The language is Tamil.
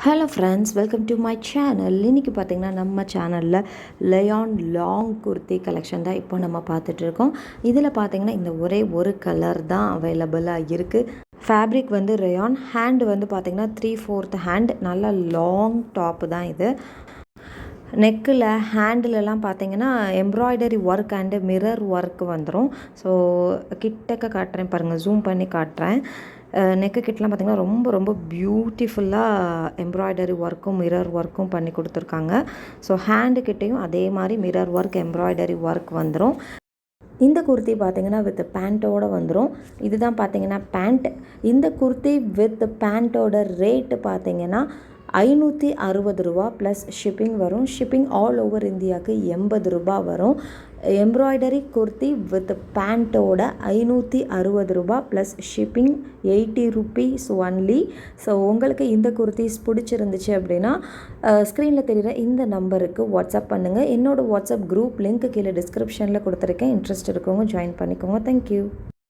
Hello friends, welcome to my channel. இன்றைக்கி பார்த்திங்கன்னா நம்ம சேனலில் லயான் லாங் குர்த்தி கலெக்ஷன் தான் இப்போ நம்ம பார்த்துட்ருக்கோம். இதில் பார்த்திங்கன்னா இந்த ஒரே ஒரு கலர் தான் அவைலபிளாக இருக்குது. ஃபேப்ரிக் வந்து ரயான், ஹேண்டு வந்து பார்த்திங்கன்னா 3/4 ஹேண்ட், நல்லா லாங் டாப்பு தான் இது. நெக்கில் ஹேண்டிலெலாம் பார்த்திங்கன்னா embroidery work and mirror work வந்துடும். ஸோ கிட்டக்க காட்டுறேன் பாருங்கள், ஜூம் பண்ணி காட்டுறேன். நெக்கு கிட்டலாம் பார்த்திங்கன்னா ரொம்ப ரொம்ப பியூட்டிஃபுல்லாக எம்ப்ராய்டரி ஒர்க்கும் மிரர் ஒர்க்கும் பண்ணி கொடுத்துருக்காங்க. ஸோ ஹேண்டு கிட்டேயும் அதே மாதிரி மிரர் ஒர்க் எம்ப்ராய்டரி ஒர்க் வந்துடும். இந்த குர்த்தி பார்த்திங்கன்னா வித் பேண்ட்டோடு வந்துடும். இதுதான் பார்த்திங்கன்னா பேண்ட். இந்த குர்த்தி வித் பேண்ட்டோட ரேட்டு பார்த்திங்கன்னா 560 ரூபா ப்ளஸ் ஷிப்பிங் வரும். ஷிப்பிங் ஆல் ஓவர் இந்தியாவுக்கு 80 ரூபா வரும். எம்ப்ராய்டரி குர்த்தி வித் பேண்ட்டோட 560 ரூபா plus shipping 80 rupees only. So உங்களுக்கு இந்த குர்த்திஸ் பிடிச்சிருந்துச்சு அப்படின்னா ஸ்க்ரீனில் தெரிகிற இந்த நம்பருக்கு வாட்ஸ்அப் பண்ணுங்கள். என்னோடய வாட்ஸ்அப் குரூப் லிங்க் கீழே டிஸ்கிரிப்ஷனில் கொடுத்துருக்கேன். இன்ட்ரெஸ்ட் இருக்கவங்க ஜாயின் பண்ணிக்கோங்க. தேங்க்யூ.